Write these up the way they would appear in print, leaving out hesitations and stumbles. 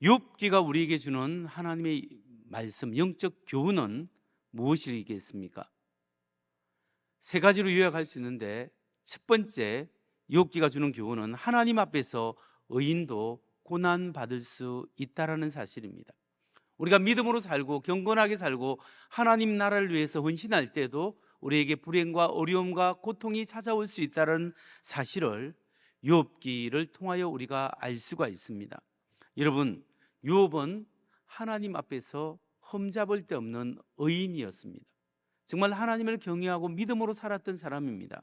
욥기가 우리에게 주는 하나님의 말씀, 영적 교훈은 무엇이겠습니까? 세 가지로 요약할 수 있는데, 첫 번째 욥기가 주는 교훈은 하나님 앞에서 의인도 고난 받을 수 있다라는 사실입니다. 우리가 믿음으로 살고 경건하게 살고 하나님 나라를 위해서 헌신할 때도 우리에게 불행과 어려움과 고통이 찾아올 수 있다는 사실을 욥기를 통하여 우리가 알 수가 있습니다. 여러분, 욥은 하나님 앞에서 흠잡을 데 없는 의인이었습니다. 정말 하나님을 경외하고 믿음으로 살았던 사람입니다.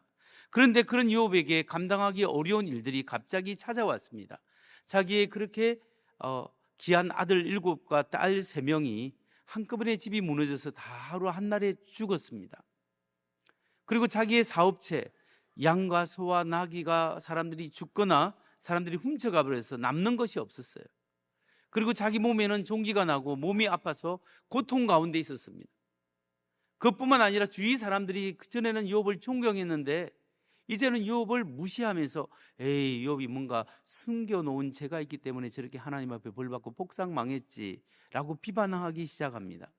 그런데 그런 욥에게 감당하기 어려운 일들이 갑자기 찾아왔습니다. 자기의 그렇게 귀한 아들 7과 딸 3명이 한꺼번에 집이 무너져서 다 하루 한날에 죽었습니다. 그리고 자기의 사업체, 양과 소와 나귀가 사람들이 죽거나 사람들이 훔쳐가 버려서 남는 것이 없었어요. 그리고 자기 몸에는 종기가 나고 몸이 아파서 고통 가운데 있었습니다. 그것뿐만 아니라 주위 사람들이 그전에는 욥을 존경했는데 이제는 욥을 무시하면서 에이, 욥이 뭔가 숨겨놓은 죄가 있기 때문에 저렇게 하나님 앞에 벌받고 복상 망했지 라고 비판하기 시작합니다.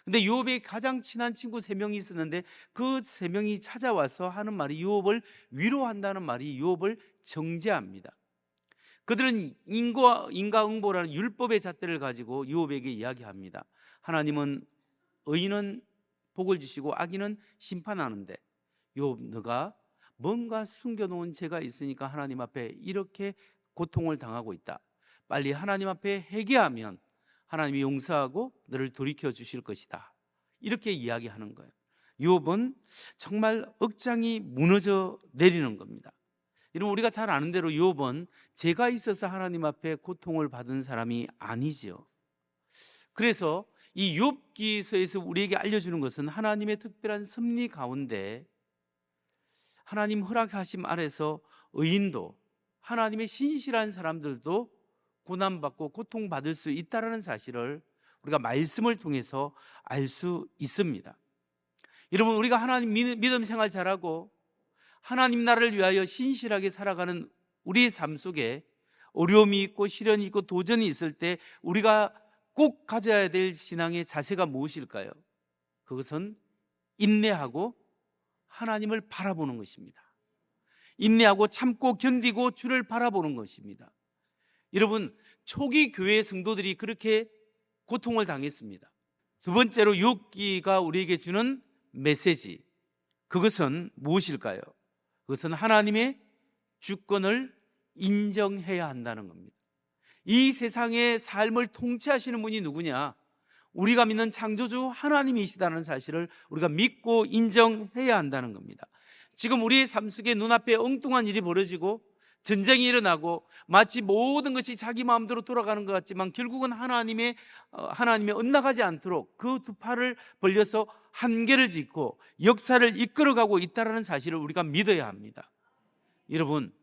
근데 욥의 가장 친한 친구 3명이 있었는데 그 3명이 찾아와서 하는 말이 욥을 위로한다는 말이 욥을 정죄합니다. 그들은 인과응보라는 율법의 잣대를 가지고 욥에게 이야기합니다. 하나님은 의인은 복을 주시고 악인은 심판하는데 욥, 너가 뭔가 숨겨놓은 죄가 있으니까 하나님 앞에 이렇게 고통을 당하고 있다. 빨리 하나님 앞에 회개하면 하나님이 용서하고 너를 돌이켜 주실 것이다. 이렇게 이야기하는 거예요. 욥은 정말 억장이 무너져 내리는 겁니다. 여러분, 우리가 잘 아는 대로 욥은 죄가 있어서 하나님 앞에 고통을 받은 사람이 아니지요. 그래서 이 욥기서에서 우리에게 알려주는 것은 하나님의 특별한 섭리 가운데 하나님 허락하심 아래서 의인도 하나님의 신실한 사람들도 고난받고 고통받을 수 있다는 사실을 우리가 말씀을 통해서 알 수 있습니다. 여러분, 우리가 하나님 믿음 생활 잘하고 하나님 나라를 위하여 신실하게 살아가는 우리의 삶 속에 어려움이 있고 시련이 있고 도전이 있을 때 우리가 꼭 가져야 될 신앙의 자세가 무엇일까요? 그것은 인내하고 하나님을 바라보는 것입니다. 인내하고 참고 견디고 주를 바라보는 것입니다. 여러분, 초기 교회 성도들이 그렇게 고통을 당했습니다. 두 번째로 욥기가 우리에게 주는 메시지, 그것은 무엇일까요? 그것은 하나님의 주권을 인정해야 한다는 겁니다. 이 세상의 삶을 통치하시는 분이 누구냐? 우리가 믿는 창조주 하나님이시다는 사실을 우리가 믿고 인정해야 한다는 겁니다. 지금 우리의 삶 속에 눈앞에 엉뚱한 일이 벌어지고 전쟁이 일어나고 마치 모든 것이 자기 마음대로 돌아가는 것 같지만 결국은 하나님의 엇나가지 않도록 그 두 팔을 벌려서 한계를 짓고 역사를 이끌어가고 있다는 사실을 우리가 믿어야 합니다. 여러분,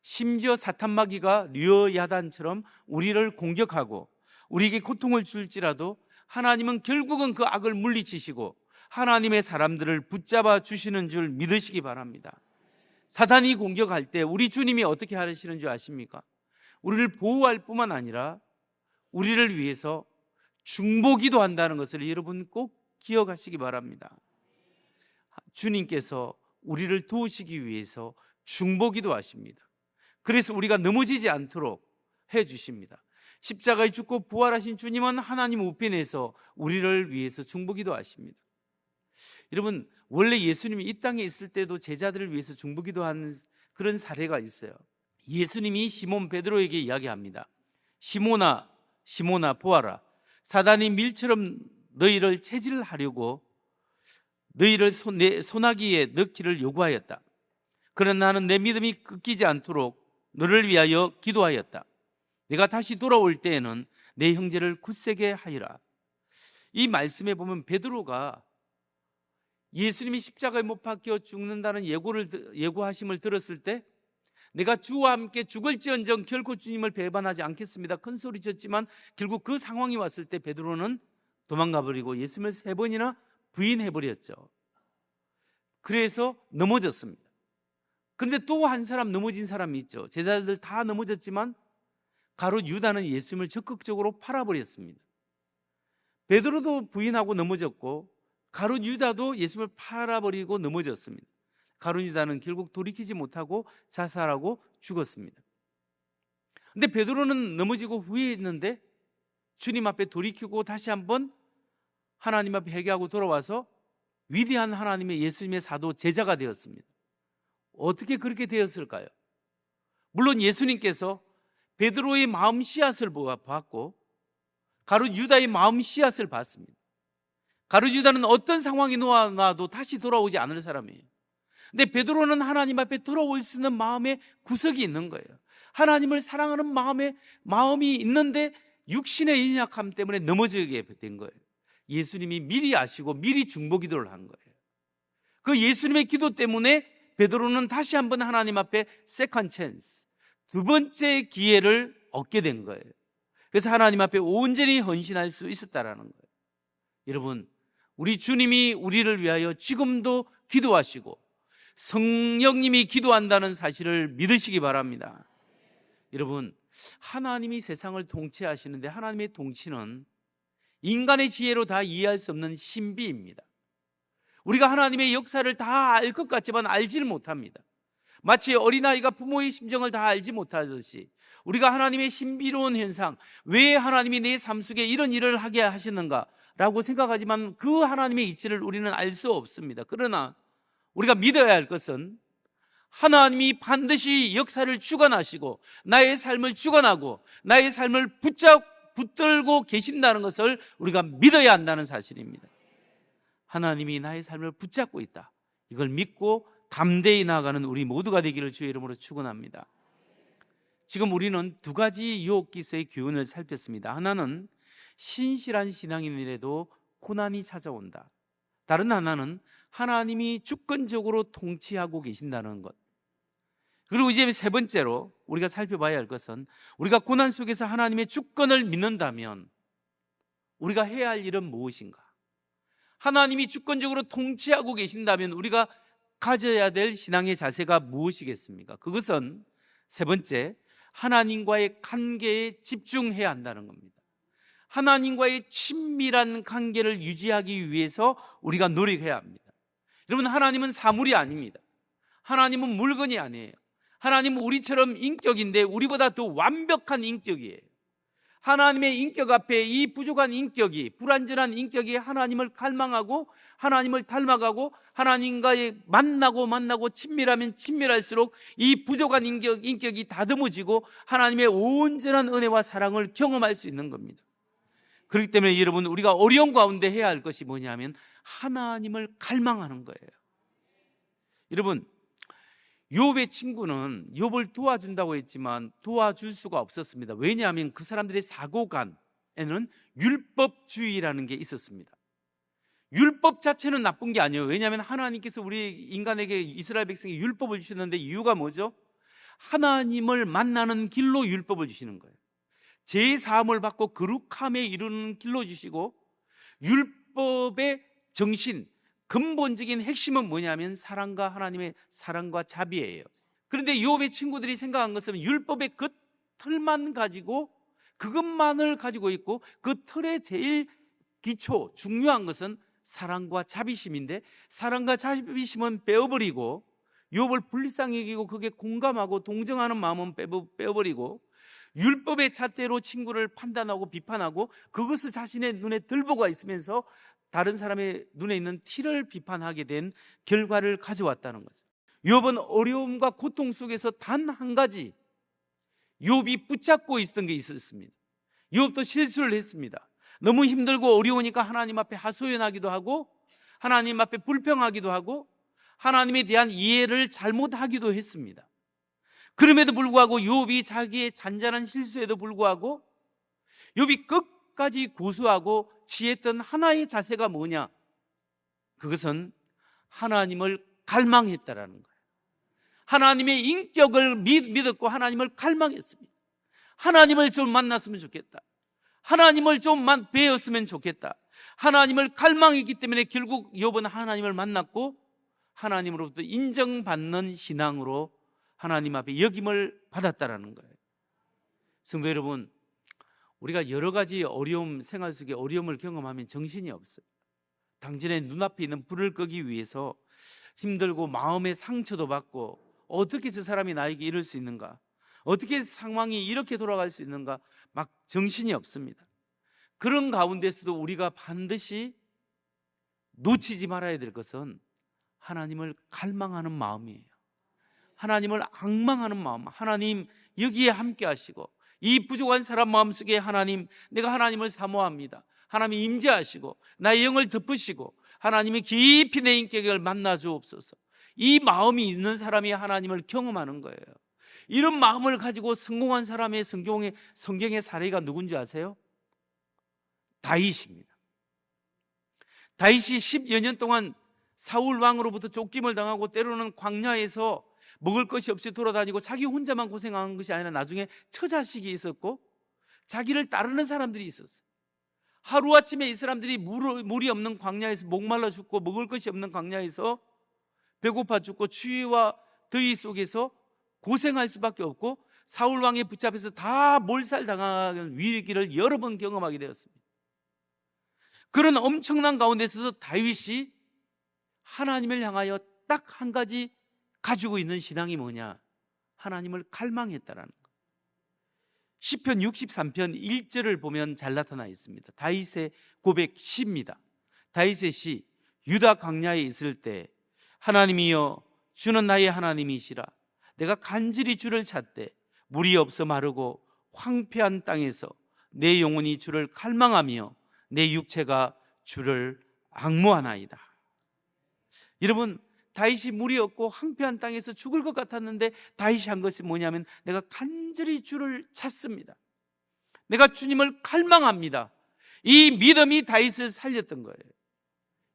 심지어 사탄 마귀가 류야단처럼 우리를 공격하고 우리에게 고통을 줄지라도 하나님은 결국은 그 악을 물리치시고 하나님의 사람들을 붙잡아 주시는 줄 믿으시기 바랍니다. 사탄이 공격할 때 우리 주님이 어떻게 하시는 줄 아십니까? 우리를 보호할 뿐만 아니라 우리를 위해서 중보기도 한다는 것을 여러분 꼭 기억하시기 바랍니다. 주님께서 우리를 도우시기 위해서 중보기도 하십니다. 그래서 우리가 넘어지지 않도록 해주십니다. 십자가에 죽고 부활하신 주님은 하나님 우편에서 우리를 위해서 중보기도 하십니다. 여러분, 원래 예수님이 이 땅에 있을 때도 제자들을 위해서 중보기도 하는 그런 사례가 있어요. 예수님이 시몬 베드로에게 이야기합니다. 시몬아, 시몬아, 보아라. 사단이 밀처럼 너희를 체질하려고 너희를 소나기에 넣기를 요구하였다. 그러나 나는 내 믿음이 꺾이지 않도록 너를 위하여 기도하였다. 내가 다시 돌아올 때에는 내 형제를 굳세게 하리라. 이 말씀에 보면 베드로가 예수님이 십자가에 못 박혀 죽는다는 예고하심을 들었을 때 내가 주와 함께 죽을지언정 결코 주님을 배반하지 않겠습니다, 큰 소리 쳤지만 결국 그 상황이 왔을 때 베드로는 도망가 버리고 예수님을 3번이나 부인해버렸죠. 그래서 넘어졌습니다. 그런데 또 한 사람 넘어진 사람이 있죠. 제자들 다 넘어졌지만 가룟 유다는 예수님을 적극적으로 팔아버렸습니다. 베드로도 부인하고 넘어졌고 가룟 유다도 예수님을 팔아버리고 넘어졌습니다. 가룟 유다는 결국 돌이키지 못하고 자살하고 죽었습니다. 근데 베드로는 넘어지고 후회했는데 주님 앞에 돌이키고 다시 한번 하나님 앞에 회개하고 돌아와서 위대한 하나님의 예수님의 사도 제자가 되었습니다. 어떻게 그렇게 되었을까요? 물론 예수님께서 베드로의 마음 씨앗을 보았고 가룟 유다의 마음 씨앗을 봤습니다. 가룟 유다는 어떤 상황이 놓아놔도 다시 돌아오지 않을 사람이에요. 근데 베드로는 하나님 앞에 돌아올 수 있는 마음의 구석이 있는 거예요. 하나님을 사랑하는 마음이 있는데 육신의 연약함 때문에 넘어지게 된 거예요. 예수님이 미리 아시고 미리 중보 기도를 한 거예요. 그 예수님의 기도 때문에 베드로는 다시 한번 하나님 앞에 세컨 찬스, 두 번째 기회를 얻게 된 거예요. 그래서 하나님 앞에 온전히 헌신할 수 있었다라는 거예요. 여러분, 우리 주님이 우리를 위하여 지금도 기도하시고 성령님이 기도한다는 사실을 믿으시기 바랍니다. 여러분, 하나님이 세상을 통치하시는데 하나님의 통치는 인간의 지혜로 다 이해할 수 없는 신비입니다. 우리가 하나님의 역사를 다 알 것 같지만 알지를 못합니다. 마치 어린아이가 부모의 심정을 다 알지 못하듯이 우리가 하나님의 신비로운 현상, 왜 하나님이 내 삶 속에 이런 일을 하게 하시는가 라고 생각하지만 그 하나님의 이치를 우리는 알 수 없습니다. 그러나 우리가 믿어야 할 것은 하나님이 반드시 역사를 주관하시고 나의 삶을 주관하고 나의 삶을 붙들고 계신다는 것을 우리가 믿어야 한다는 사실입니다. 하나님이 나의 삶을 붙잡고 있다, 이걸 믿고 담대히 나아가는 우리 모두가 되기를 주의 이름으로 축원합니다. 지금 우리는 두 가지 유혹기서의 교훈을 살폈습니다. 하나는 신실한 신앙인이라도 고난이 찾아온다. 다른 하나는 하나님이 주권적으로 통치하고 계신다는 것. 그리고 이제 세 번째로 우리가 살펴봐야 할 것은 우리가 고난 속에서 하나님의 주권을 믿는다면 우리가 해야 할 일은 무엇인가? 하나님이 주권적으로 통치하고 계신다면 우리가 가져야 될 신앙의 자세가 무엇이겠습니까? 그것은 세 번째, 하나님과의 관계에 집중해야 한다는 겁니다. 하나님과의 친밀한 관계를 유지하기 위해서 우리가 노력해야 합니다. 여러분, 하나님은 사물이 아닙니다. 하나님은 물건이 아니에요. 하나님은 우리처럼 인격인데 우리보다 더 완벽한 인격이에요. 하나님의 인격 앞에 이 부족한 인격이, 불완전한 인격이 하나님을 갈망하고 하나님을 닮아가고 하나님과의 만나고 친밀하면 친밀할수록 이 부족한 인격이 다듬어지고 하나님의 온전한 은혜와 사랑을 경험할 수 있는 겁니다. 그렇기 때문에 여러분, 우리가 어려운 가운데 해야 할 것이 뭐냐면 하나님을 갈망하는 거예요. 여러분, 욥의 친구는 욥을 도와준다고 했지만 도와줄 수가 없었습니다. 왜냐하면 그 사람들의 사고관에는 율법주의라는 게 있었습니다. 율법 자체는 나쁜 게 아니에요. 왜냐하면 하나님께서 우리 인간에게 이스라엘 백성에게 율법을 주셨는데 이유가 뭐죠? 하나님을 만나는 길로 율법을 주시는 거예요. 죄 사함을 받고 거룩함에 이르는 길로 주시고, 율법의 정신, 근본적인 핵심은 뭐냐면 사랑과 하나님의 사랑과 자비예요. 그런데 욥의 친구들이 생각한 것은 율법의 그 틀만 가지고 그것만을 가지고 있고 그 틀의 제일 기초 중요한 것은 사랑과 자비심인데 사랑과 자비심은 빼어버리고 욥을 불쌍히 여기고 그게 공감하고 동정하는 마음은 빼어버리고 율법의 잣대로 친구를 판단하고 비판하고 그것을 자신의 눈에 들보가 있으면서 다른 사람의 눈에 있는 티를 비판하게 된 결과를 가져왔다는 거죠. 욥은 어려움과 고통 속에서 단 한 가지 욥이 붙잡고 있었던 게 있었습니다. 욥도 실수를 했습니다. 너무 힘들고 어려우니까 하나님 앞에 하소연하기도 하고 하나님 앞에 불평하기도 하고 하나님에 대한 이해를 잘못하기도 했습니다. 그럼에도 불구하고 욥이 자기의 잔잔한 실수에도 불구하고 욥이 끝까지 고수하고 취했던 하나의 자세가 뭐냐? 그것은 하나님을 갈망했다라는 거예요. 하나님의 인격을 믿었고 하나님을 갈망했습니다. 하나님을 좀 만났으면 좋겠다. 하나님을 좀 배웠으면 좋겠다. 하나님을 갈망했기 때문에 결국 욥은 하나님을 만났고 하나님으로부터 인정받는 신앙으로 하나님 앞에 여김을 받았다라는 거예요. 성도 여러분, 우리가 여러 가지 어려움, 생활 속에 어려움을 경험하면 정신이 없어요. 당신의 눈앞에 있는 불을 끄기 위해서 힘들고 마음의 상처도 받고, 어떻게 저 사람이 나에게 이럴 수 있는가, 어떻게 상황이 이렇게 돌아갈 수 있는가, 막 정신이 없습니다. 그런 가운데서도 우리가 반드시 놓치지 말아야 될 것은 하나님을 갈망하는 마음이에요. 하나님을 앙망하는 마음. 하나님 여기에 함께 하시고, 이 부족한 사람 마음속에 하나님, 내가 하나님을 사모합니다. 하나님 임재하시고 나의 영을 덮으시고 하나님이 깊이 내 인격을 만나 주옵소서. 이 마음이 있는 사람이 하나님을 경험하는 거예요. 이런 마음을 가지고 성공한 사람의 성경의 사례가 누군지 아세요? 다윗입니다. 다윗이 10여 년 동안 사울 왕으로부터 쫓김을 당하고 때로는 광야에서 먹을 것이 없이 돌아다니고, 자기 혼자만 고생한 것이 아니라 나중에 처자식이 있었고 자기를 따르는 사람들이 있었어요. 하루아침에 이 사람들이 물이 없는 광야에서 목말라 죽고, 먹을 것이 없는 광야에서 배고파 죽고, 추위와 더위 속에서 고생할 수밖에 없고, 사울 왕에 붙잡혀서 다 몰살당하는 위기를 여러 번 경험하게 되었습니다. 그런 엄청난 가운데서 다윗이 하나님을 향하여 딱 한 가지 가지고 있는 신앙이 뭐냐? 하나님을 갈망했다라는 것. 시편 63편 1절을 보면 잘 나타나 있습니다. 다윗의 고백 시입니다. 다윗의 시. 유다 광야에 있을 때 하나님이여 주는 나의 하나님이시라. 내가 간절히 주를 찾되 물이 없어 마르고 황폐한 땅에서 내 영혼이 주를 갈망하며 내 육체가 주를 앙모하나이다. 여러분, 다윗이 물이 없고 황폐한 땅에서 죽을 것 같았는데 다윗이 한 것이 뭐냐면, 내가 간절히 주를 찾습니다. 내가 주님을 갈망합니다. 이 믿음이 다윗을 살렸던 거예요.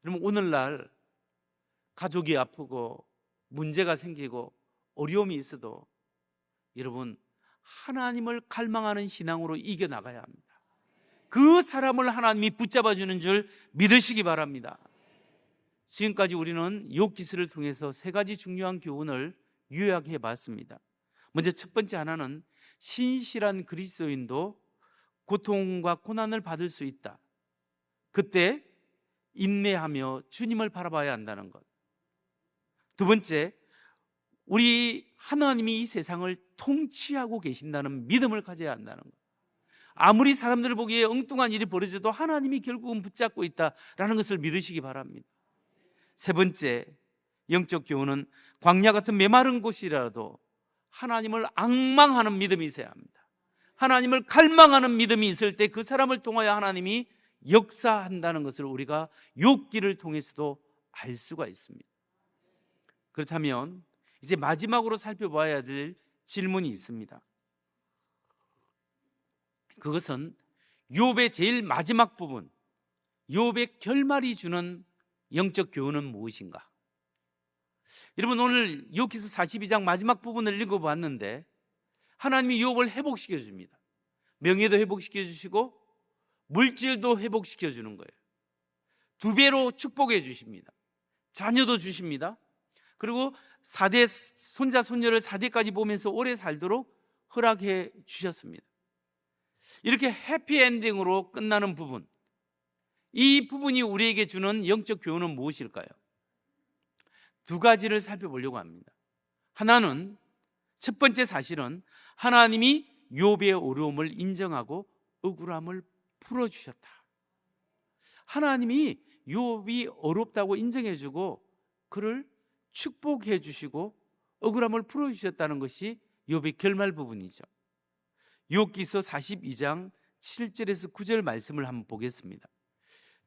여러분, 오늘날 가족이 아프고 문제가 생기고 어려움이 있어도 여러분, 하나님을 갈망하는 신앙으로 이겨나가야 합니다. 그 사람을 하나님이 붙잡아주는 줄 믿으시기 바랍니다. 지금까지 우리는 욥기서를 통해서 세 가지 중요한 교훈을 요약해 봤습니다. 먼저 첫 번째 하나는, 신실한 그리스도인도 고통과 고난을 받을 수 있다. 그때 인내하며 주님을 바라봐야 한다는 것. 두 번째, 우리 하나님이 이 세상을 통치하고 계신다는 믿음을 가져야 한다는 것. 아무리 사람들 보기에 엉뚱한 일이 벌어져도 하나님이 결국은 붙잡고 있다라는 것을 믿으시기 바랍니다. 세 번째 영적 교훈은, 광야 같은 메마른 곳이라도 하나님을 앙망하는 믿음이 있어야 합니다. 하나님을 갈망하는 믿음이 있을 때 그 사람을 통하여 하나님이 역사한다는 것을 우리가 욥기를 통해서도 알 수가 있습니다. 그렇다면 이제 마지막으로 살펴봐야 될 질문이 있습니다. 그것은 욥의 제일 마지막 부분, 욥의 결말이 주는 영적 교훈은 무엇인가? 여러분, 오늘 욥기서 42장 마지막 부분을 읽어봤는데 하나님이 욥을 회복시켜 줍니다. 명예도 회복시켜 주시고 물질도 회복시켜 주는 거예요. 2배로 축복해 주십니다. 자녀도 주십니다. 그리고 4대 손자 손녀를 4대까지 보면서 오래 살도록 허락해 주셨습니다. 이렇게 해피엔딩으로 끝나는 부분, 이 부분이 우리에게 주는 영적 교훈은 무엇일까요? 두 가지를 살펴보려고 합니다. 하나는, 첫 번째 사실은 하나님이 욥의 어려움을 인정하고 억울함을 풀어주셨다. 하나님이 욥이 어렵다고 인정해주고 그를 축복해 주시고 억울함을 풀어주셨다는 것이 욥의 결말 부분이죠. 욥기서 42장 7절에서 9절 말씀을 한번 보겠습니다.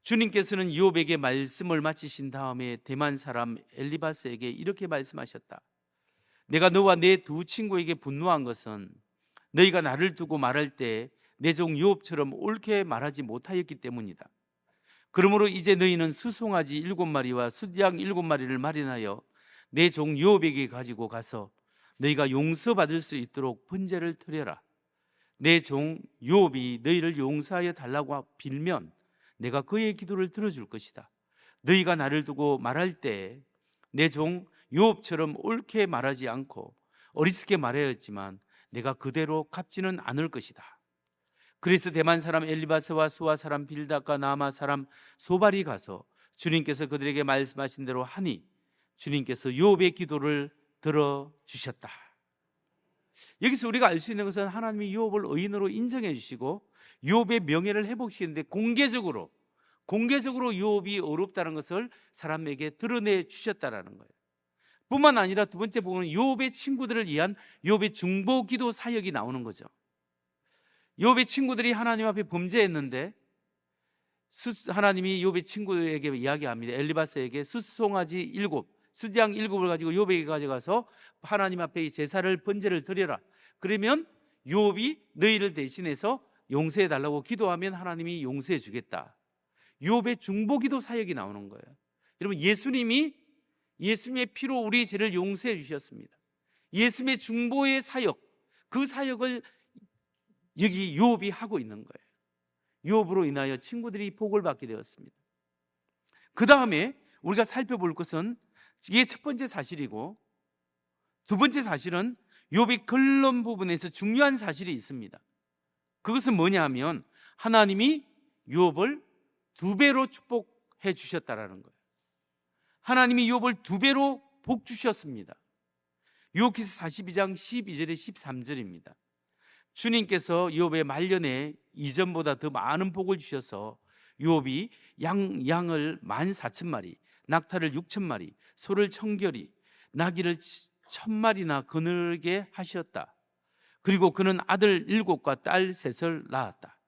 주님께서는 욥에게 말씀을 마치신 다음에 대만 사람 엘리바스에게 이렇게 말씀하셨다. 내가 너와 내 두 친구에게 분노한 것은 너희가 나를 두고 말할 때 내 종 욥처럼 옳게 말하지 못하였기 때문이다. 그러므로 이제 너희는 수송아지 7마리와 숫양 7마리를 마련하여 내 종 욥에게 가지고 가서 너희가 용서받을 수 있도록 번제를 드려라. 내 종 욥이 너희를 용서하여 달라고 빌면 내가 그의 기도를 들어줄 것이다. 너희가 나를 두고 말할 때 내 종 욥처럼 옳게 말하지 않고 어리석게 말하였지만 내가 그대로 갚지는 않을 것이다. 그래서 대만 사람 엘리바스와 수아 사람 빌닷과 나마 사람 소발이 가서 주님께서 그들에게 말씀하신 대로 하니 주님께서 욥의 기도를 들어주셨다. 여기서 우리가 알 수 있는 것은 하나님이 욥을 의인으로 인정해 주시고 욥의 명예를 회복시키는데 공개적으로 욥이 어렵다는 것을 사람에게 드러내 주셨다라는 거예요. 뿐만 아니라 두 번째 부분은 욥의 친구들을 위한 욥의 중보기도 사역이 나오는 거죠. 욥의 친구들이 하나님 앞에 범죄했는데 하나님이 욥의 친구에게 이야기합니다. 엘리바스에게 숫송아지 7, 숫양 7을 가지고 욥에게 가져가서 하나님 앞에 이 제사를 번제를 드려라. 그러면 욥이 너희를 대신해서 용서해 달라고 기도하면 하나님이 용서해 주겠다. 욥의 중보기도 사역이 나오는 거예요. 여러분, 예수님의 피로 우리의 죄를 용서해 주셨습니다. 예수님의 중보의 사역, 그 사역을 여기 욥이 하고 있는 거예요. 욥으로 인하여 친구들이 복을 받게 되었습니다. 그 다음에 우리가 살펴볼 것은 이게 첫 번째 사실이고, 두 번째 사실은 욥이 결론 부분에서 중요한 사실이 있습니다. 그것은 뭐냐 하면 하나님이 욥을 2배로 축복해 주셨다라는 거예요. 하나님이 욥을 2배로 복 주셨습니다. 욥기서 42장 12절에 13절입니다. 주님께서 욥의 말년에 이전보다 더 많은 복을 주셔서 욥이 양을 14,000마리, 낙타를 6,000마리, 소를 1,000결이, 나귀를 1,000마리나 거느리게 하셨다. 그리고 그는 아들 7과 딸 3을 낳았다.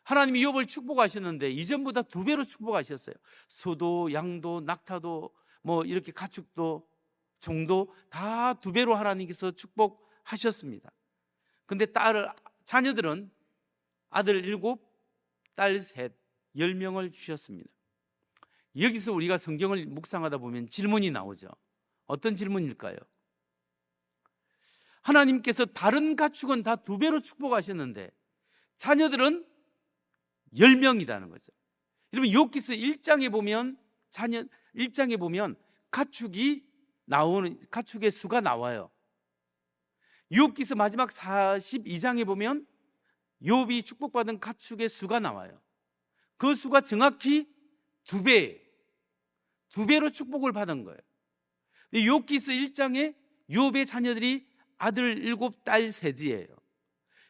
하나님이 욥을 축복하셨는데 이전보다 2배로 축복하셨어요. 소도 양도 낙타도 이렇게 가축도 종도 다 2배로 하나님께서 축복하셨습니다. 근데 자녀들은 아들 7, 딸 3, 10명을 주셨습니다. 여기서 우리가 성경을 묵상하다 보면 질문이 나오죠. 어떤 질문일까요? 하나님께서 다른 가축은 다 2배로 축복하셨는데 자녀들은 10명이라는 거죠. 여러분, 욥기서 1장에 보면 가축의 수가 나와요. 욥기서 마지막 42장에 보면 욥이 축복받은 가축의 수가 나와요. 그 수가 정확히 2배예요. 2배로 축복을 받은 거예요. 욥기서 1장에 욥의 자녀들이 아들 7, 딸 3이에요.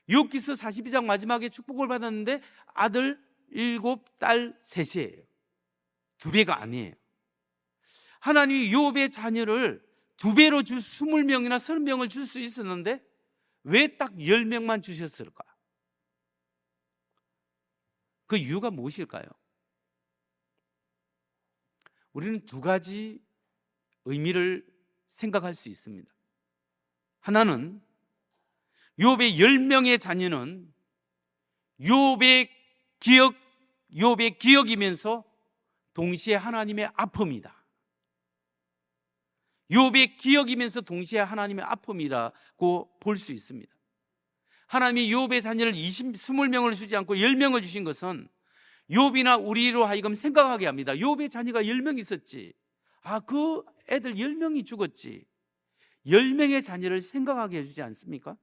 욥기서 42장 마지막에 축복을 받았는데 아들 7, 딸 3이에요. 2배가 아니에요. 하나님이 욥의 자녀를 2배로 줄 20명이나 30명을 줄 수 있었는데 왜 딱 10명만 주셨을까? 그 이유가 무엇일까요? 우리는 2가지 의미를 생각할 수 있습니다. 하나는 욥의 10명의 자녀는 욥의 기억이면서 동시에 하나님의 아픔이다. 욥의 기억이면서 동시에 하나님의 아픔이라고 볼 수 있습니다. 하나님이 욥의 자녀를 20명을 주지 않고 10명을 주신 것은 욥이나 우리로 하여금 생각하게 합니다. 욥의 자녀가 10명 있었지. 그 애들 10명이 죽었지. 10명의 자녀를 생각하게 해주지 않습니까?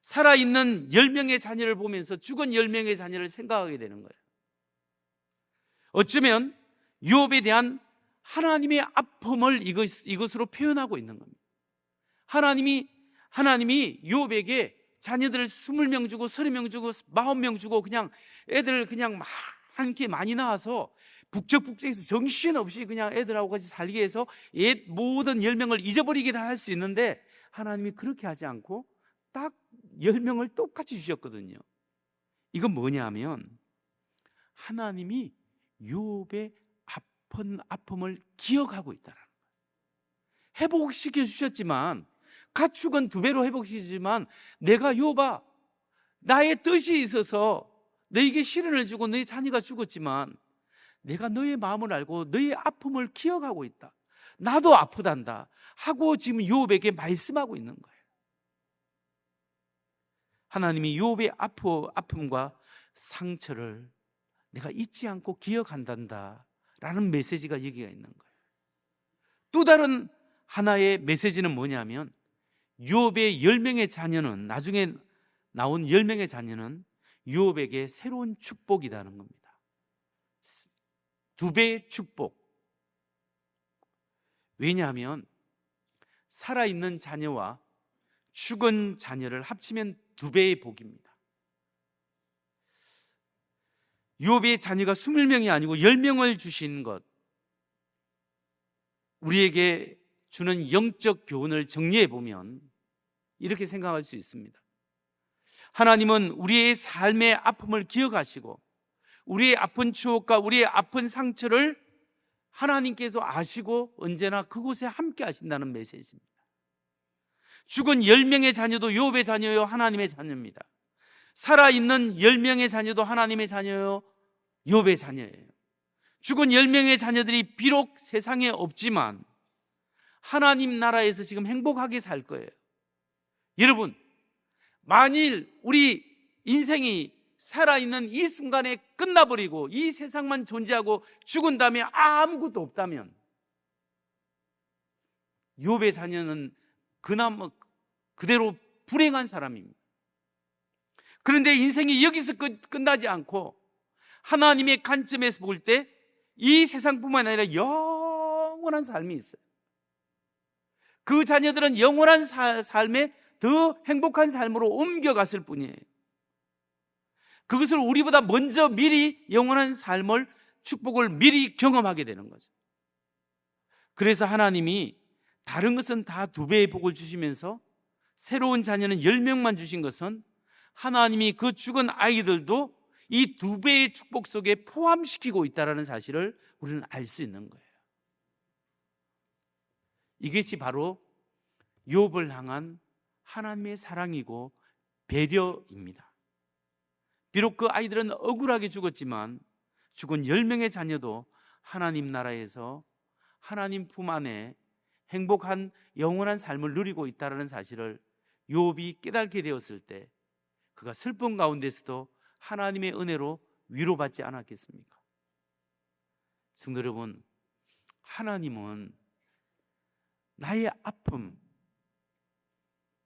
살아있는 10명의 자녀를 보면서 죽은 10명의 자녀를 생각하게 되는 거예요. 어쩌면 욥에 대한 하나님의 아픔을 이것으로 표현하고 있는 겁니다. 하나님이 욥에게 자녀들을 20명 주고 30명 주고 40명 주고 그냥 애들을 그냥 많이 낳아서 북적북적해서 정신없이 그냥 애들하고 같이 살게 해서 모든 10명을 잊어버리게 다 할 수 있는데 하나님이 그렇게 하지 않고 딱 10명을 똑같이 주셨거든요. 이건 뭐냐 하면 하나님이 욥의 아픔을 기억하고 있다는 거예요. 회복시켜 주셨지만 가축은 2배로 회복시키지만 내가 욥아, 나의 뜻이 있어서 너에게 시련을 주고 너의 자녀가 죽었지만 내가 너의 마음을 알고 너의 아픔을 기억하고 있다. 나도 아프단다 하고 지금 욥에게 말씀하고 있는 거예요. 하나님이 욥의 아픔과 상처를 내가 잊지 않고 기억한단다 라는 메시지가 여기가 있는 거예요. 또 다른 하나의 메시지는 뭐냐면 유업의 10명의 자녀는, 나중에 나온 10명의 자녀는 유업에게 새로운 축복이라는 겁니다. 2배의 축복. 왜냐하면 살아있는 자녀와 죽은 자녀를 합치면 2배의 복입니다. 유업의 자녀가 21명이 아니고 10명을 주신 것, 우리에게 주는 영적 교훈을 정리해 보면 이렇게 생각할 수 있습니다. 하나님은 우리의 삶의 아픔을 기억하시고 우리의 아픈 추억과 우리의 아픈 상처를 하나님께서 아시고 언제나 그곳에 함께 하신다는 메시지입니다. 죽은 10명의 자녀도 욥의 자녀요, 하나님의 자녀입니다. 살아있는 10명의 자녀도 하나님의 자녀요, 욥의 자녀예요. 죽은 10명의 자녀들이 비록 세상에 없지만 하나님 나라에서 지금 행복하게 살 거예요. 여러분, 만일 우리 인생이 살아있는 이 순간에 끝나버리고 이 세상만 존재하고 죽은 다음에 아무것도 없다면, 욥의 자녀는 그나마 그대로 불행한 사람입니다. 그런데 인생이 여기서 끝나지 않고 하나님의 관점에서 볼 때 이 세상뿐만 아니라 영원한 삶이 있어요. 그 자녀들은 영원한 삶에 더 행복한 삶으로 옮겨갔을 뿐이에요. 그것을 우리보다 먼저 미리 영원한 삶을, 축복을 미리 경험하게 되는 거죠. 그래서 하나님이 다른 것은 다 2배의 복을 주시면서 새로운 자녀는 10명만 주신 것은 하나님이 그 죽은 아이들도 이 2배의 축복 속에 포함시키고 있다는 사실을 우리는 알 수 있는 거예요. 이것이 바로 욥을 향한 하나님의 사랑이고 배려입니다. 비록 그 아이들은 억울하게 죽었지만 죽은 10명의 자녀도 하나님 나라에서 하나님 품 안에 행복한 영원한 삶을 누리고 있다는 사실을 욥이 깨닫게 되었을 때 그가 슬픔 가운데서도 하나님의 은혜로 위로받지 않았겠습니까? 성도 여러분, 하나님은 나의 아픔,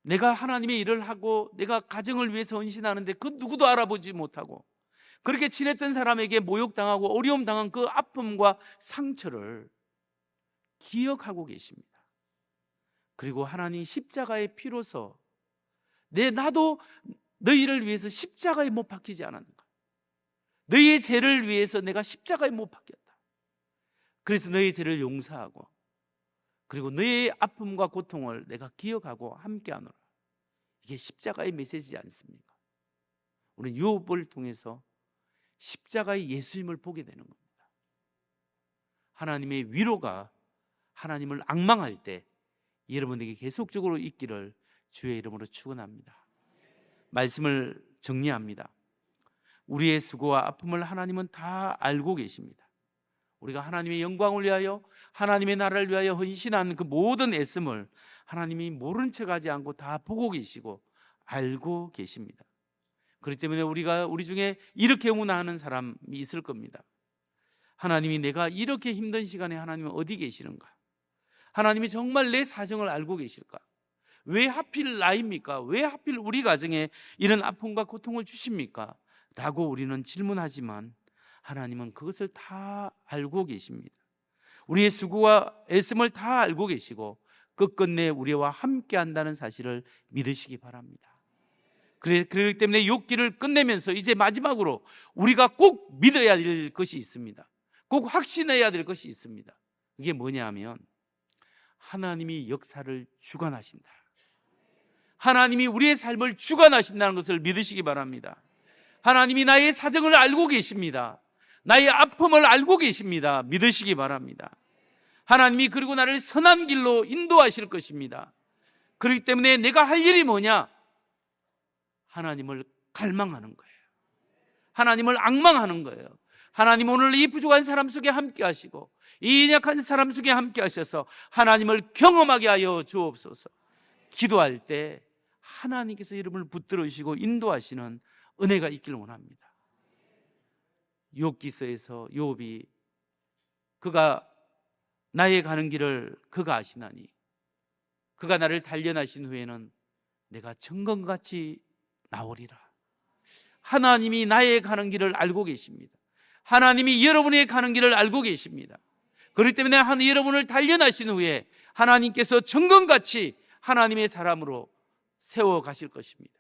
내가 하나님의 일을 하고 내가 가정을 위해서 헌신하는데 그 누구도 알아보지 못하고 그렇게 친했던 사람에게 모욕당하고 어려움 당한 그 아픔과 상처를 기억하고 계십니다. 그리고 하나님 십자가의 피로서 나도 너희를 위해서 십자가에 못 박히지 않았는가? 너희의 죄를 위해서 내가 십자가에 못 박혔다. 그래서 너희의 죄를 용서하고 그리고 너희의 아픔과 고통을 내가 기억하고 함께하노라. 이게 십자가의 메시지지 않습니까? 우리는 욥을 통해서 십자가의 예수님을 보게 되는 겁니다. 하나님의 위로가 하나님을 앙망할 때 여러분에게 계속적으로 있기를 주의 이름으로 축원합니다. 말씀을 정리합니다. 우리의 수고와 아픔을 하나님은 다 알고 계십니다. 우리가 하나님의 영광을 위하여 하나님의 나라를 위하여 헌신한 그 모든 애씀을 하나님이 모른 척하지 않고 다 보고 계시고 알고 계십니다. 그렇기 때문에 우리 중에 이렇게 응원하는 사람이 있을 겁니다. 하나님이 내가 이렇게 힘든 시간에 하나님은 어디 계시는가? 하나님이 정말 내 사정을 알고 계실까? 왜 하필 나입니까? 왜 하필 우리 가정에 이런 아픔과 고통을 주십니까? 라고 우리는 질문하지만 하나님은 그것을 다 알고 계십니다. 우리의 수고와 애씀을 다 알고 계시고 끝끝내 우리와 함께 한다는 사실을 믿으시기 바랍니다. 그렇기 때문에 욥기를 끝내면서 이제 마지막으로 우리가 꼭 믿어야 될 것이 있습니다. 꼭 확신해야 될 것이 있습니다. 그게 뭐냐 하면 하나님이 역사를 주관하신다. 하나님이 우리의 삶을 주관하신다는 것을 믿으시기 바랍니다. 하나님이 나의 사정을 알고 계십니다. 나의 아픔을 알고 계십니다. 믿으시기 바랍니다. 하나님이 그리고 나를 선한 길로 인도하실 것입니다. 그렇기 때문에 내가 할 일이 뭐냐? 하나님을 갈망하는 거예요. 하나님을 앙망하는 거예요. 하나님 오늘 이 부족한 사람 속에 함께 하시고 이 연약한 사람 속에 함께 하셔서 하나님을 경험하게 하여 주옵소서. 기도할 때 하나님께서 이름을 붙들어 주시고 인도하시는 은혜가 있기를 원합니다. 욥기서에서 욥이 그가 나의 가는 길을 그가 아시나니 그가 나를 단련하신 후에는 내가 청검같이 나오리라. 하나님이 나의 가는 길을 알고 계십니다. 하나님이 여러분의 가는 길을 알고 계십니다. 그렇기 때문에 여러분을 단련하신 후에 하나님께서 청검같이 하나님의 사람으로 세워 가실 것입니다.